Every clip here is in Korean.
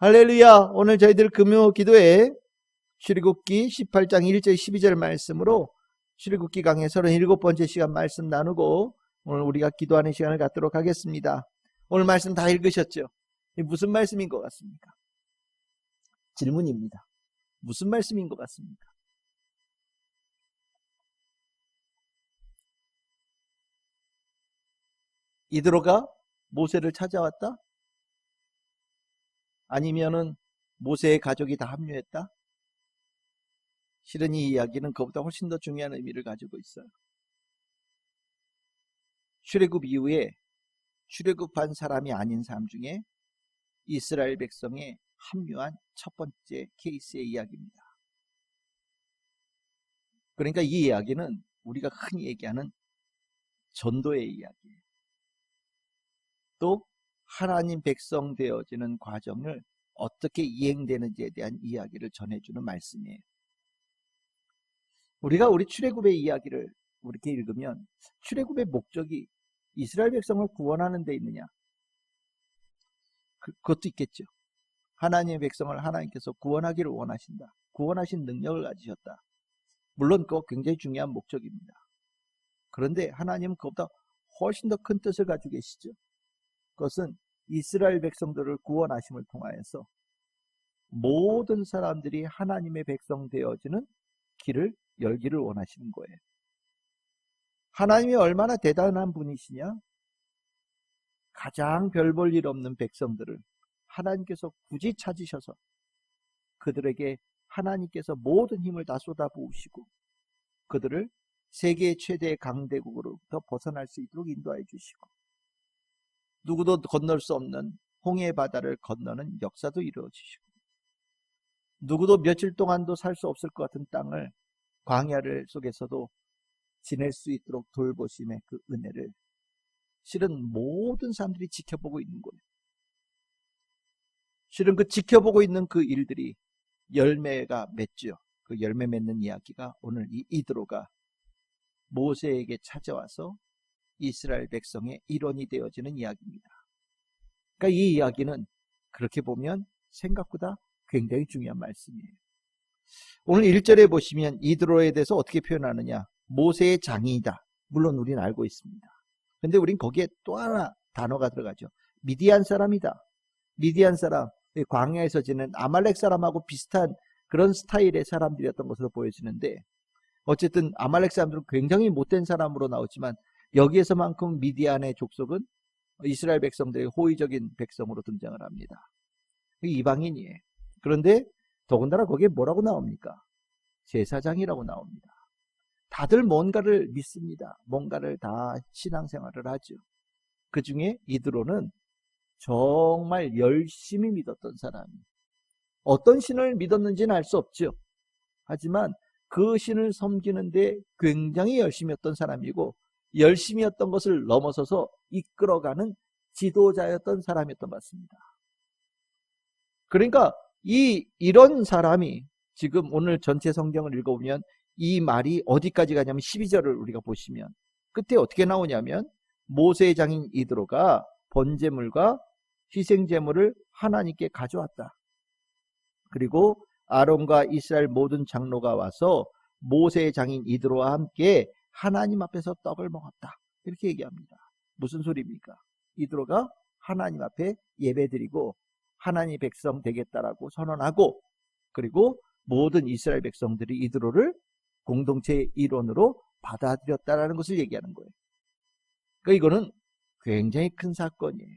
할렐루야. 오늘 저희들 금요 기도회 출애굽기 18장 1절 12절 말씀으로 출애굽기 강의 37번째 시간 말씀 나누고 오늘 우리가 기도하는 시간을 갖도록 하겠습니다. 오늘 말씀 다 읽으셨죠? 이게 무슨 말씀인 것 같습니까? 질문입니다. 무슨 말씀인 것 같습니까? 이드로가 모세를 찾아왔다? 아니면은 모세의 가족이 다 합류했다? 실은 이 이야기는 그것보다 훨씬 더 중요한 의미를 가지고 있어요. 출애굽 이후에 출애굽한 사람이 아닌 사람 중에 이스라엘 백성에 합류한 첫 번째 케이스의 이야기입니다. 그러니까 이 이야기는 우리가 흔히 얘기하는 전도의 이야기예요. 또 하나님 백성 되어지는 과정을 어떻게 이행되는지에 대한 이야기를 전해주는 말씀이에요. 우리가 우리 출애굽의 이야기를 이렇게 읽으면 출애굽의 목적이 이스라엘 백성을 구원하는 데 있느냐? 그것도 있겠죠. 하나님의 백성을 하나님께서 구원하기를 원하신다. 구원하신 능력을 가지셨다. 물론 그거 굉장히 중요한 목적입니다. 그런데 하나님은 그것보다 훨씬 더 큰 뜻을 가지고 계시죠. 그것은 이스라엘 백성들을 구원하심을 통하여서 모든 사람들이 하나님의 백성 되어지는 길을 열기를 원하시는 거예요. 하나님이 얼마나 대단한 분이시냐? 가장 별 볼 일 없는 백성들을 하나님께서 굳이 찾으셔서 그들에게 하나님께서 모든 힘을 다 쏟아부으시고 그들을 세계 최대의 강대국으로부터 벗어날 수 있도록 인도해 주시고 누구도 건널 수 없는 홍해 바다를 건너는 역사도 이루어지시고 누구도 며칠 동안도 살 수 없을 것 같은 땅을 광야를 속에서도 지낼 수 있도록 돌보심의 그 은혜를 실은 모든 사람들이 지켜보고 있는 거예요. 실은 그 지켜보고 있는 그 일들이 열매가 맺죠. 그 열매 맺는 이야기가 오늘 이 이드로가 모세에게 찾아와서 이스라엘 백성의 일원이 되어지는 이야기입니다. 그러니까 이 이야기는 그렇게 보면 생각보다 굉장히 중요한 말씀이에요. 오늘 1절에 보시면 이드로에 대해서 어떻게 표현하느냐? 모세의 장인이다. 물론 우리는 알고 있습니다. 그런데 우린 거기에 또 하나 단어가 들어가죠. 미디안 사람이다. 미디안 사람, 광야에서 지낸 아말렉 사람하고 비슷한 그런 스타일의 사람들이었던 것으로 보여지는데 어쨌든 아말렉 사람들은 굉장히 못된 사람으로 나오지만 여기에서만큼 미디안의 족속은 이스라엘 백성들의 호의적인 백성으로 등장을 합니다. 이방인이에요. 그런데 더군다나 거기에 뭐라고 나옵니까? 제사장이라고 나옵니다. 다들 뭔가를 믿습니다. 뭔가를 다 신앙생활을 하죠. 그 중에 이드로는 정말 열심히 믿었던 사람이에요. 어떤 신을 믿었는지는 알 수 없죠. 하지만 그 신을 섬기는데 굉장히 열심히였던 사람이고 열심히 했던 것을 넘어서서 이끌어가는 지도자였던 사람이었던 것 같습니다. 그러니까 이런 사람이 지금 오늘 전체 성경을 읽어보면 이 말이 어디까지 가냐면 12절을 우리가 보시면 끝에 어떻게 나오냐면 모세의 장인 이드로가 번제물과 희생제물을 하나님께 가져왔다. 그리고 아론과 이스라엘 모든 장로가 와서 모세의 장인 이드로와 함께 하나님 앞에서 떡을 먹었다. 이렇게 얘기합니다. 무슨 소리입니까? 이드로가 하나님 앞에 예배드리고 하나님의 백성 되겠다라고 선언하고 그리고 모든 이스라엘 백성들이 이드로를 공동체의 일원으로 받아들였다라는 것을 얘기하는 거예요. 그러니까 이거는 굉장히 큰 사건이에요.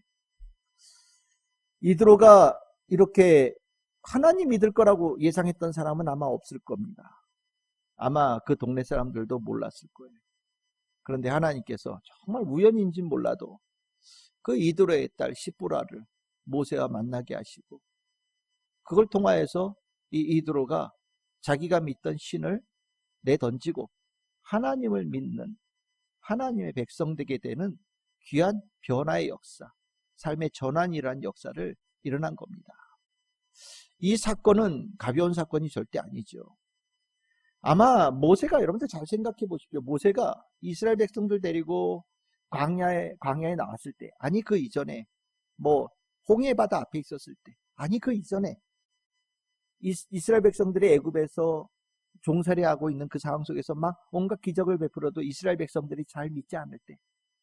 이드로가 이렇게 하나님 믿을 거라고 예상했던 사람은 아마 없을 겁니다. 아마 그 동네 사람들도 몰랐을 거예요. 그런데 하나님께서 정말 우연인지는 몰라도 그 이드로의 딸 시보라를 모세와 만나게 하시고 그걸 통하여서 이 이드로가 자기가 믿던 신을 내던지고 하나님을 믿는 하나님의 백성 되게 되는 귀한 변화의 역사, 삶의 전환이라는 역사를 일어난 겁니다. 이 사건은 가벼운 사건이 절대 아니죠. 아마 모세가 여러분들 잘 생각해 보십시오. 모세가 이스라엘 백성들 데리고 광야에 나왔을 때 아니 그 이전에 뭐 홍해 바다 앞에 있었을 때 아니, 그 이전에 이스라엘 백성들이 애굽에서 종살이하고 있는 그 상황 속에서 막 온갖 기적을 베풀어도 이스라엘 백성들이 잘 믿지 않을 때,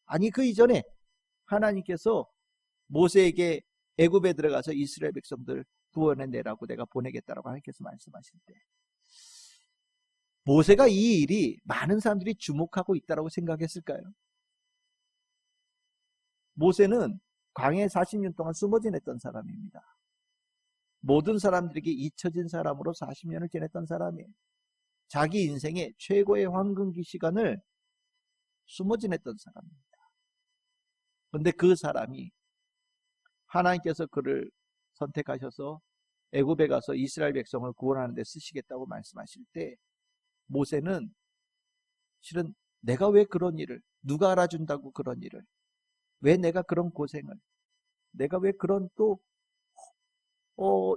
아니 그 이전에 하나님께서 모세에게 애굽에 들어가서 이스라엘 백성들 구원해내라고 내가 보내겠다라고 하나님께서 말씀하실 때, 모세가 이 일이 많은 사람들이 주목하고 있다고 생각했을까요? 모세는 광야에 40년 동안 숨어 지냈던 사람입니다. 모든 사람들에게 잊혀진 사람으로 40년을 지냈던 사람이에요. 자기 인생의 최고의 황금기 시간을 숨어 지냈던 사람입니다. 그런데 그 사람이 하나님께서 그를 선택하셔서 애굽에 가서 이스라엘 백성을 구원하는 데 쓰시겠다고 말씀하실 때, 모세는 실은 내가 왜 그런 일을, 누가 알아준다고 그런 일을, 왜 내가 그런 고생을, 내가 왜 그런 또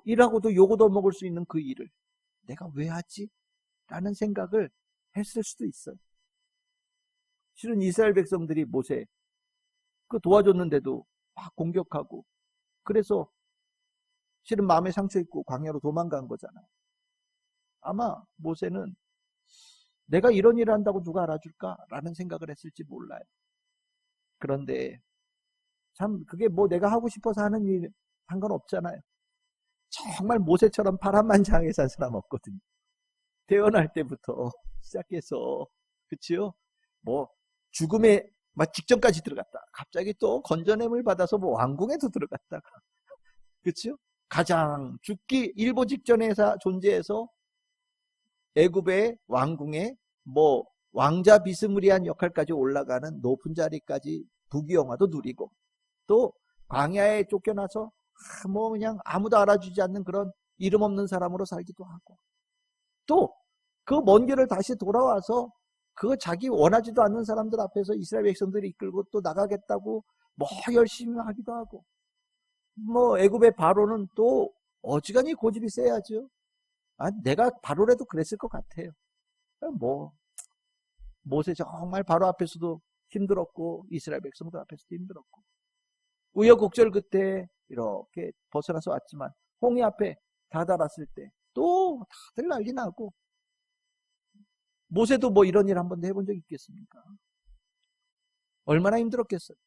일하고도 요거도 먹을 수 있는 그 일을 내가 왜 하지? 라는 생각을 했을 수도 있어요. 실은 이스라엘 백성들이 모세 그 도와줬는데도 막 공격하고, 그래서 실은 마음에 상처 있고 광야로 도망간 거잖아요. 아마 모세는 내가 이런 일을 한다고 누가 알아줄까라는 생각을 했을지 몰라요. 그런데 참 그게 뭐 내가 하고 싶어서 하는 일 상관없잖아요. 정말 모세처럼 파란만장하게 산 사람 없거든요. 태어날 때부터 시작해서, 그치요? 뭐 죽음에 막 직전까지 들어갔다, 갑자기 또 건전함을 받아서 뭐 왕궁에도 들어갔다가, 그치요? 가장 죽기 일보 직전에 존재해서 애굽의 왕궁에 뭐 왕자 비스무리한 역할까지 올라가는 높은 자리까지 부귀영화도 누리고, 또 광야에 쫓겨나서 뭐 그냥 아무도 알아주지 않는 그런 이름 없는 사람으로 살기도 하고, 또 그 먼 길을 다시 돌아와서 그 자기 원하지도 않는 사람들 앞에서 이스라엘 백성들이 이끌고 또 나가겠다고 뭐 열심히 하기도 하고, 뭐 애굽의 바로는 또 어지간히 고집이 세야죠. 내가 바로라도 그랬을 것 같아요. 뭐 모세 정말 바로 앞에서도 힘들었고 이스라엘 백성들 앞에서도 힘들었고, 우여곡절 끝에 이렇게 벗어나서 왔지만 홍해 앞에 다다랐을 때 또 다들 난리 나고, 모세도 뭐 이런 일 한 번도 해본 적 있겠습니까? 얼마나 힘들었겠어요.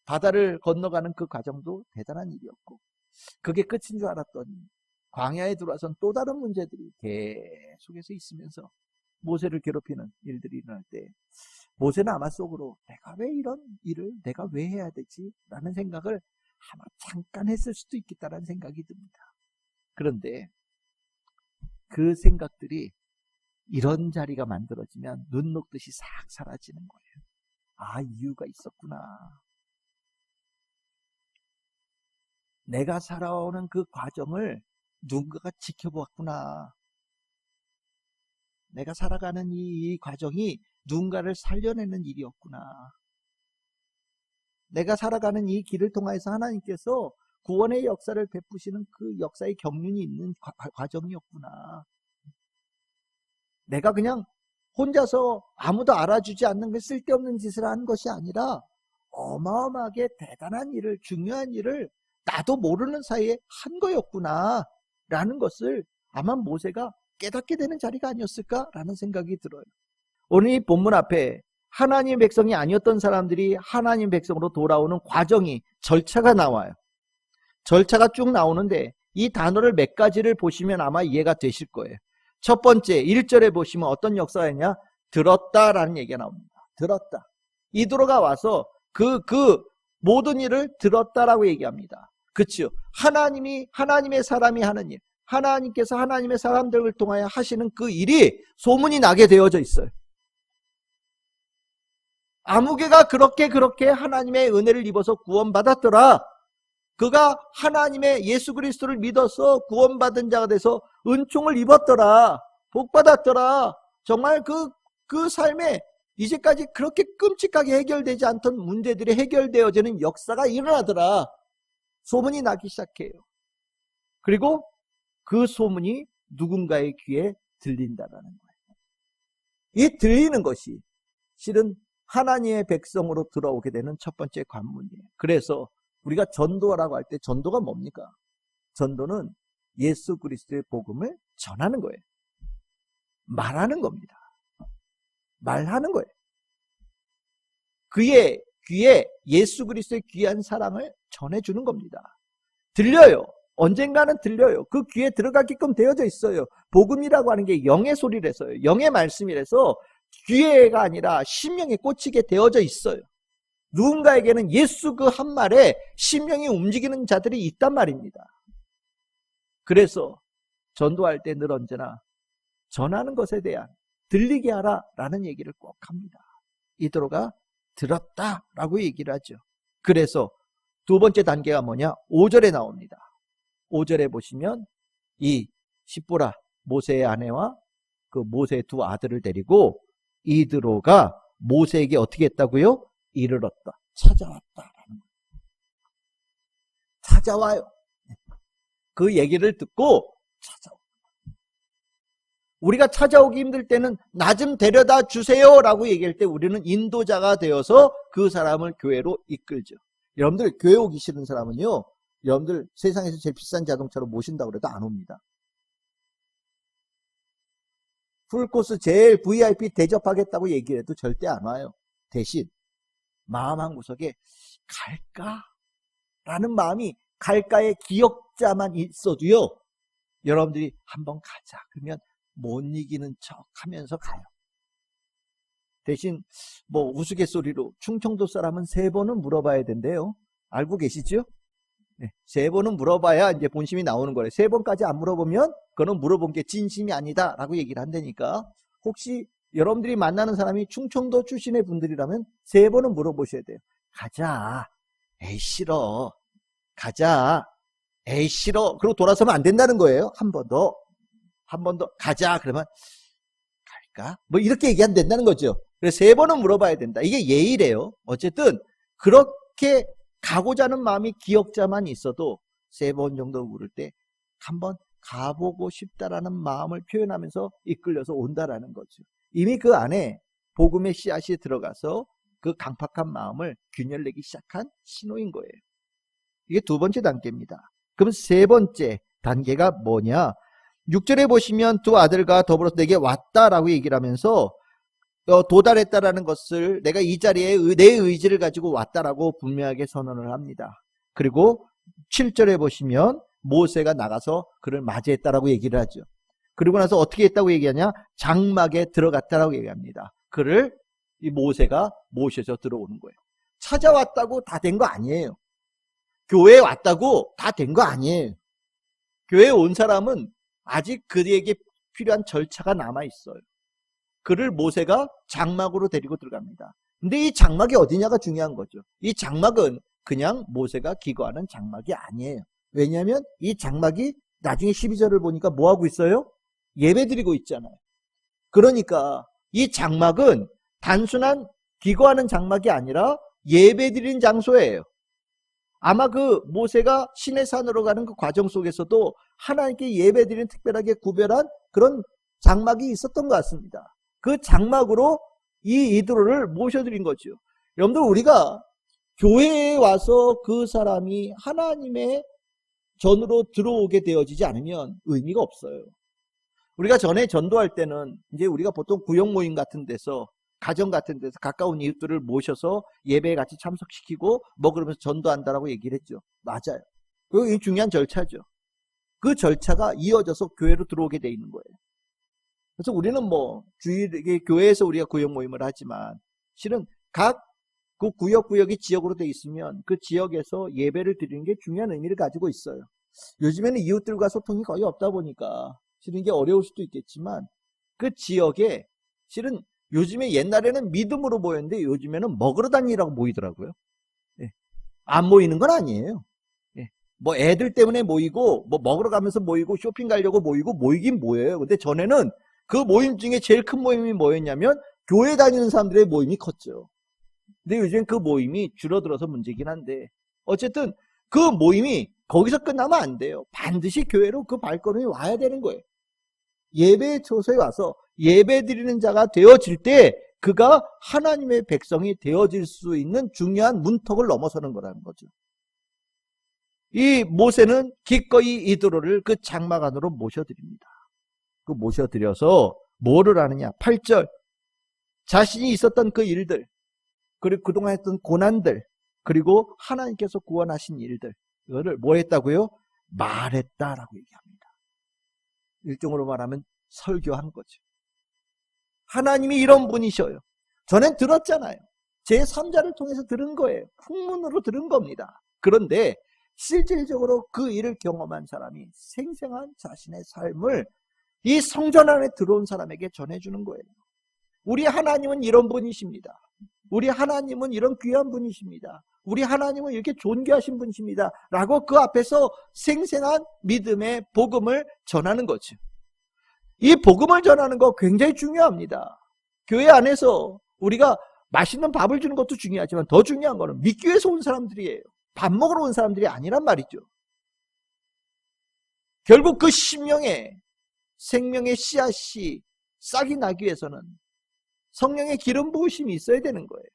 바다를 건너가는 그 과정도 대단한 일이었고, 그게 끝인 줄 알았더니 광야에 들어와선 또 다른 문제들이 계속해서 있으면서 모세를 괴롭히는 일들이 일어날 때, 모세는 아마 속으로 내가 왜 이런 일을 내가 왜 해야 되지? 라는 생각을 아마 잠깐 했을 수도 있겠다라는 생각이 듭니다. 그런데 그 생각들이 이런 자리가 만들어지면 눈 녹듯이 싹 사라지는 거예요. 이유가 있었구나. 내가 살아오는 그 과정을 누군가가 지켜보았구나. 내가 살아가는 이 과정이 누군가를 살려내는 일이었구나. 내가 살아가는 이 길을 통해서 하나님께서 구원의 역사를 베푸시는 그 역사의 경륜이 있는 과정이었구나. 내가 그냥 혼자서 아무도 알아주지 않는 그 쓸데없는 짓을 한 것이 아니라 어마어마하게 대단한 일을, 중요한 일을 나도 모르는 사이에 한 거였구나 라는 것을 아마 모세가 깨닫게 되는 자리가 아니었을까라는 생각이 들어요. 오늘 이 본문 앞에 하나님의 백성이 아니었던 사람들이 하나님 백성으로 돌아오는 과정이, 절차가 나와요. 절차가 쭉 나오는데 이 단어를 몇 가지를 보시면 아마 이해가 되실 거예요. 첫 번째 1절에 보시면 어떤 역사가 있냐? 들었다라는 얘기가 나옵니다. 들었다. 이도로가 와서 그 모든 일을 들었다라고 얘기합니다. 그렇죠? 하나님의 사람이 하는 일, 하나님께서 하나님의 사람들을 통하여 하시는 그 일이 소문이 나게 되어져 있어요. 아무개가 그렇게 하나님의 은혜를 입어서 구원받았더라. 그가 하나님의 예수 그리스도를 믿어서 구원받은 자가 돼서 은총을 입었더라. 복받았더라. 정말 그 삶에 이제까지 그렇게 끔찍하게 해결되지 않던 문제들이 해결되어지는 역사가 일어나더라. 소문이 나기 시작해요. 그리고 그 소문이 누군가의 귀에 들린다라는 거예요. 이 들리는 것이 실은 하나님의 백성으로 들어오게 되는 첫 번째 관문이에요. 그래서 우리가 전도라고 할 때 전도가 뭡니까? 전도는 예수 그리스도의 복음을 전하는 거예요. 말하는 겁니다. 말하는 거예요. 그의 귀에 예수 그리스도의 귀한 사랑을 전해주는 겁니다. 들려요. 언젠가는 들려요. 그 귀에 들어가게끔 되어져 있어요. 복음이라고 하는 게 영의 소리라서요. 영의 말씀이라서 귀에가 아니라 심령에 꽂히게 되어져 있어요. 누군가에게는 예수 그 한 말에 심령이 움직이는 자들이 있단 말입니다. 그래서 전도할 때 늘 언제나 전하는 것에 대한 들리게 하라 라는 얘기를 꼭 합니다. 이도로가 들었다라고 얘기를 하죠. 그래서 두 번째 단계가 뭐냐? 5절에 나옵니다. 5절에 보시면 이 십보라 모세의 아내와 그 모세의 두 아들을 데리고 이드로가 모세에게 어떻게 했다고요? 이르렀다. 찾아왔다라는 거예요. 찾아와요. 그 얘기를 듣고 찾아와. 우리가 찾아오기 힘들 때는 나 좀 데려다 주세요 라고 얘기할 때 우리는 인도자가 되어서 그 사람을 교회로 이끌죠. 여러분들 교회 오기 싫은 사람은요, 여러분들 세상에서 제일 비싼 자동차로 모신다고 해도 안 옵니다. 풀코스 제일 VIP 대접하겠다고 얘기를 해도 절대 안 와요. 대신 마음 한구석에 갈까? 라는 마음이 갈까의 기억자만 있어도요, 여러분들이 한번 가자 그러면 못 이기는 척 하면서 가요. 대신 뭐 우스갯소리로 충청도 사람은 3번은 물어봐야 된대요. 알고 계시죠? 네, 3번은 물어봐야 이제 본심이 나오는 거래요. 3번까지 안 물어보면 그거는 물어본 게 진심이 아니다 라고 얘기를 한다니까, 혹시 여러분들이 만나는 사람이 충청도 출신의 분들이라면 3번은 물어보셔야 돼요. 가자. 에이 싫어. 가자. 에이 싫어. 그리고 돌아서면 안 된다는 거예요. 한 번 더. 한 번 더 가자. 그러면 갈까? 뭐 이렇게 얘기하면 된다는 거죠. 그래서 3번은 물어봐야 된다. 이게 예의래요. 어쨌든 그렇게 가고자 하는 마음이 기억자만 있어도 3번 정도 물을 때 한번 가보고 싶다라는 마음을 표현하면서 이끌려서 온다라는 거죠. 이미 그 안에 복음의 씨앗이 들어가서 그 강팍한 마음을 균열내기 시작한 신호인 거예요. 이게 두 번째 단계입니다. 그럼 세 번째 단계가 뭐냐? 6절에 보시면 두 아들과 더불어서 내게 왔다라고 얘기를 하면서 도달했다라는 것을 내가 이 자리에 내 의지를 가지고 왔다라고 분명하게 선언을 합니다. 그리고 7절에 보시면 모세가 나가서 그를 맞이했다라고 얘기를 하죠. 그리고 나서 어떻게 했다고 얘기하냐? 장막에 들어갔다라고 얘기합니다. 그를 이 모세가 모셔서 들어오는 거예요. 찾아왔다고 다 된 거 아니에요. 교회에 왔다고 다 된 거 아니에요. 교회에 온 사람은 아직 그에게 필요한 절차가 남아있어요. 그를 모세가 장막으로 데리고 들어갑니다. 근데 이 장막이 어디냐가 중요한 거죠. 이 장막은 그냥 모세가 기거하는 장막이 아니에요. 왜냐하면 이 장막이 나중에 12절을 보니까 뭐하고 있어요? 예배드리고 있잖아요. 그러니까 이 장막은 단순한 기거하는 장막이 아니라 예배드리는 장소예요. 아마 그 모세가 시내산으로 가는 그 과정 속에서도 하나님께 예배드리는 특별하게 구별한 그런 장막이 있었던 것 같습니다. 그 장막으로 이 이드로를 모셔드린 거죠. 여러분들, 우리가 교회에 와서 그 사람이 하나님의 전으로 들어오게 되어지지 않으면 의미가 없어요. 우리가 전에 전도할 때는 이제 우리가 보통 구역 모임 같은 데서, 가정 같은 데서 가까운 이웃들을 모셔서 예배에 같이 참석시키고 뭐 그러면서 전도한다라고 얘기를 했죠. 맞아요. 그게 중요한 절차죠. 그 절차가 이어져서 교회로 들어오게 돼 있는 거예요. 그래서 우리는 뭐 교회에서 우리가 구역 모임을 하지만 실은 각 그 구역이 지역으로 돼 있으면 그 지역에서 예배를 드리는 게 중요한 의미를 가지고 있어요. 요즘에는 이웃들과 소통이 거의 없다 보니까 실은 이게 어려울 수도 있겠지만 그 지역에 실은 요즘에 옛날에는 믿음으로 모였는데 요즘에는 먹으러 다니라고 모이더라고요. 예. 안 모이는 건 아니에요. 예. 뭐 애들 때문에 모이고 뭐 먹으러 가면서 모이고 쇼핑 가려고 모이고 모이긴 모여요. 근데 전에는 그 모임 중에 제일 큰 모임이 뭐였냐면 교회 다니는 사람들의 모임이 컸죠. 근데 요즘 그 모임이 줄어들어서 문제긴 한데 어쨌든 그 모임이 거기서 끝나면 안 돼요. 반드시 교회로 그 발걸음이 와야 되는 거예요. 예배 초소에 와서 예배 드리는 자가 되어질 때 그가 하나님의 백성이 되어질 수 있는 중요한 문턱을 넘어서는 거라는 거죠. 이 모세는 기꺼이 이드로를 그 장막 안으로 모셔드립니다. 그 모셔드려서 뭐를 하느냐? 8절. 자신이 있었던 그 일들, 그리고 그동안 했던 고난들, 그리고 하나님께서 구원하신 일들, 이거를 뭐 했다고요? 말했다라고 얘기합니다. 일종으로 말하면 설교한 거죠. 하나님이 이런 분이셔요. 전엔 들었잖아요. 제3자를 통해서 들은 거예요. 풍문으로 들은 겁니다. 그런데 실질적으로 그 일을 경험한 사람이 생생한 자신의 삶을 이 성전 안에 들어온 사람에게 전해주는 거예요. 우리 하나님은 이런 분이십니다. 우리 하나님은 이런 귀한 분이십니다. 우리 하나님은 이렇게 존귀하신 분이십니다. 라고 그 앞에서 생생한 믿음의 복음을 전하는 거죠. 이 복음을 전하는 거 굉장히 중요합니다. 교회 안에서 우리가 맛있는 밥을 주는 것도 중요하지만 더 중요한 거는 믿기 위해서 온 사람들이에요. 밥 먹으러 온 사람들이 아니란 말이죠. 결국 그 심령에 생명의 씨앗이 싹이 나기 위해서는 성령의 기름 부으심이 있어야 되는 거예요.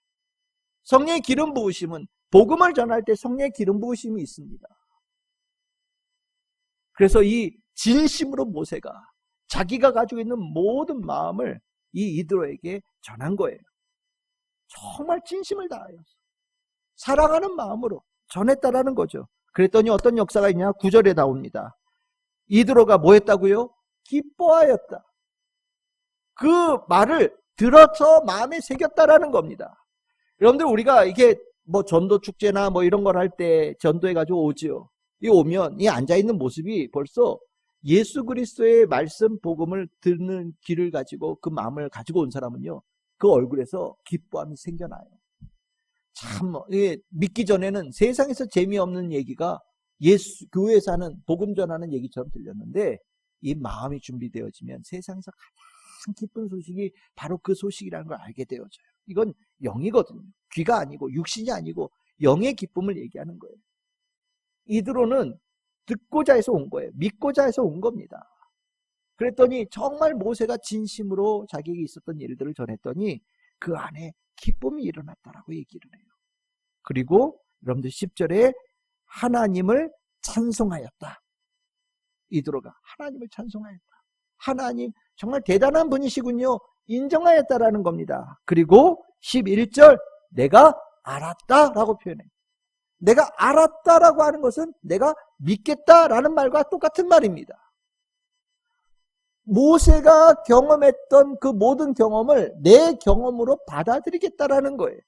성령의 기름 부으심은 복음을 전할 때 성령의 기름 부으심이 있습니다. 그래서 이 진심으로 모세가 자기가 가지고 있는 모든 마음을 이 이드로에게 전한 거예요. 정말 진심을 다하여 사랑하는 마음으로 전했다라는 거죠. 그랬더니 어떤 역사가 있냐? 9절에 나옵니다. 이드로가 뭐 했다고요? 기뻐하였다. 그 말을 들어서 마음에 새겼다라는 겁니다. 여러분들 우리가 이게 뭐 전도 축제나 뭐 이런 걸 할 때 전도해가지고 오지요. 이 오면 이 앉아있는 모습이 벌써 예수 그리스도의 말씀 복음을 듣는 길을 가지고 그 마음을 가지고 온 사람은요, 그 얼굴에서 기뻐함이 생겨나요. 참 믿기 전에는 세상에서 재미없는 얘기가 예수 교회에서 하는 복음 전하는 얘기처럼 들렸는데, 이 마음이 준비되어지면 세상에서 가장 기쁜 소식이 바로 그 소식이라는 걸 알게 되어져요. 이건 영이거든요. 귀가 아니고 육신이 아니고 영의 기쁨을 얘기하는 거예요. 이드로는 듣고자 해서 온 거예요. 믿고자 해서 온 겁니다. 그랬더니 정말 모세가 진심으로 자기에게 있었던 일들을 전했더니 그 안에 기쁨이 일어났다라고 얘기를 해요. 그리고 여러분들 10절에 하나님을 찬송하였다. 이드로가 하나님을 찬송하였다. 하나님 정말 대단한 분이시군요. 인정하였다라는 겁니다. 그리고 11절 내가 알았다라고 표현해요. 내가 알았다라고 하는 것은 내가 믿겠다라는 말과 똑같은 말입니다. 모세가 경험했던 그 모든 경험을 내 경험으로 받아들이겠다라는 거예요.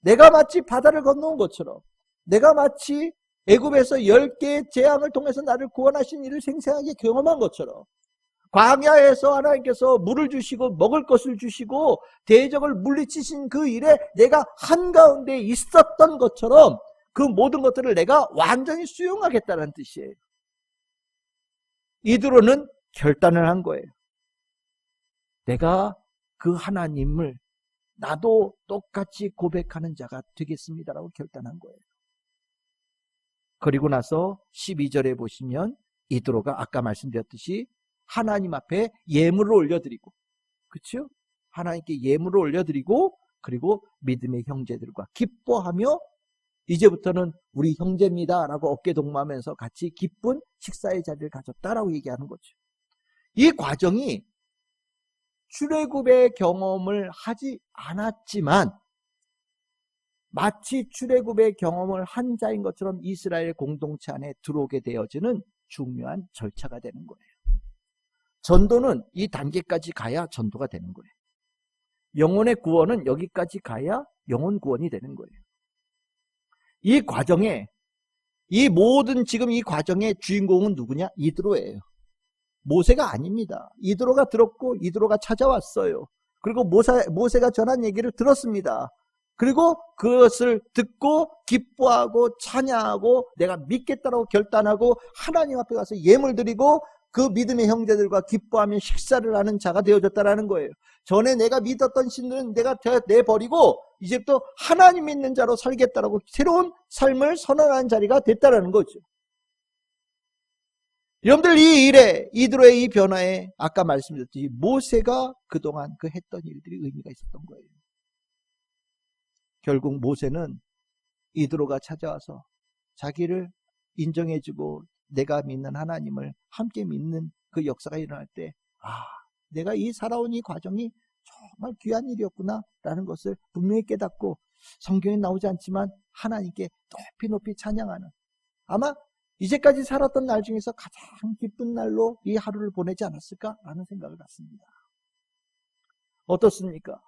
내가 마치 바다를 건너온 것처럼, 내가 마치 애굽에서 10개의 재앙을 통해서 나를 구원하신 일을 생생하게 경험한 것처럼, 광야에서 하나님께서 물을 주시고 먹을 것을 주시고 대적을 물리치신 그 일에 내가 한가운데 있었던 것처럼 그 모든 것들을 내가 완전히 수용하겠다는 뜻이에요. 이드로는 결단을 한 거예요. 내가 그 하나님을 나도 똑같이 고백하는 자가 되겠습니다라고 결단한 거예요. 그리고 나서 12절에 보시면 이드로가 아까 말씀드렸듯이 하나님 앞에 예물을 올려드리고, 그렇죠? 하나님께 예물을 올려드리고, 그리고 믿음의 형제들과 기뻐하며 이제부터는 우리 형제입니다 라고 어깨 동무하면서 같이 기쁜 식사의 자리를 가졌다라고 얘기하는 거죠. 이 과정이 출애굽의 경험을 하지 않았지만 마치 출애굽의 경험을 한 자인 것처럼 이스라엘 공동체 안에 들어오게 되어지는 중요한 절차가 되는 거예요. 전도는 이 단계까지 가야 전도가 되는 거예요. 영혼의 구원은 여기까지 가야 영혼 구원이 되는 거예요. 이 과정에, 이 모든 지금 이 과정의 주인공은 누구냐? 이드로예요. 모세가 아닙니다. 이드로가 들었고 이드로가 찾아왔어요. 그리고 모세가 전한 얘기를 들었습니다. 그리고 그것을 듣고 기뻐하고 찬양하고 내가 믿겠다라고 결단하고 하나님 앞에 가서 예물 드리고 그 믿음의 형제들과 기뻐하며 식사를 하는 자가 되어졌다라는 거예요. 전에 내가 믿었던 신들은 내가 내버리고 이제부터 하나님 믿는 자로 살겠다라고 새로운 삶을 선언하는 자리가 됐다라는 거죠. 여러분들 이 일에, 이드로의 이 변화에 아까 말씀드렸듯이 모세가 그동안 그 했던 일들이 의미가 있었던 거예요. 결국 모세는 이드로가 찾아와서 자기를 인정해주고 내가 믿는 하나님을 함께 믿는 그 역사가 일어날 때, 내가 살아온 이 과정이 정말 귀한 일이었구나 라는 것을 분명히 깨닫고 성경에 나오지 않지만 하나님께 높이 높이 찬양하는, 아마 이제까지 살았던 날 중에서 가장 기쁜 날로 이 하루를 보내지 않았을까라는 생각을 갖습니다. 어떻습니까?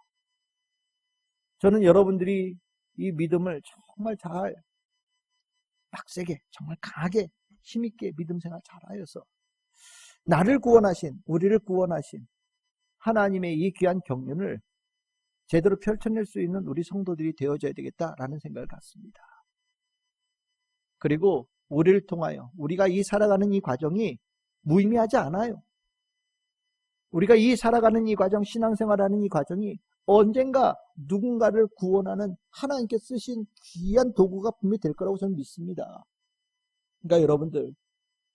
저는 여러분들이 이 믿음을 정말 잘 빡세게 정말 강하게 힘있게 믿음 생활 잘하여서 나를 구원하신, 우리를 구원하신 하나님의 이 귀한 경륜을 제대로 펼쳐낼 수 있는 우리 성도들이 되어져야 되겠다라는 생각을 갖습니다. 그리고 우리를 통하여 우리가 이 살아가는 이 과정이 무의미하지 않아요. 우리가 이 살아가는 이 과정, 신앙생활하는 이 과정이 언젠가 누군가를 구원하는 하나님께 쓰신 귀한 도구가 분명히 될 거라고 저는 믿습니다. 그러니까 여러분들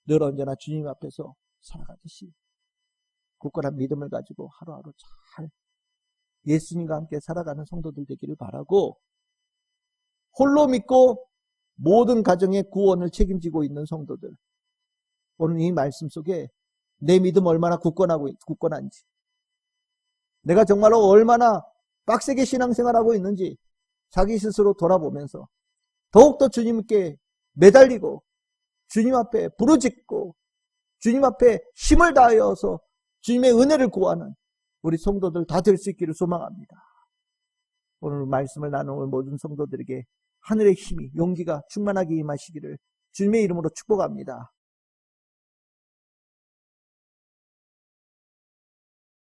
늘 언제나 주님 앞에서 살아가듯이 굳건한 믿음을 가지고 하루하루 잘 예수님과 함께 살아가는 성도들 되기를 바라고, 홀로 믿고 모든 가정의 구원을 책임지고 있는 성도들, 오늘 이 말씀 속에 내 믿음 얼마나 굳건한지, 내가 정말로 얼마나 빡세게 신앙생활하고 있는지 자기 스스로 돌아보면서 더욱더 주님께 매달리고 주님 앞에 부르짖고 주님 앞에 힘을 다하여서 주님의 은혜를 구하는 우리 성도들 다 될 수 있기를 소망합니다. 오늘 말씀을 나누는 모든 성도들에게 하늘의 힘이, 용기가 충만하게 임하시기를 주님의 이름으로 축복합니다.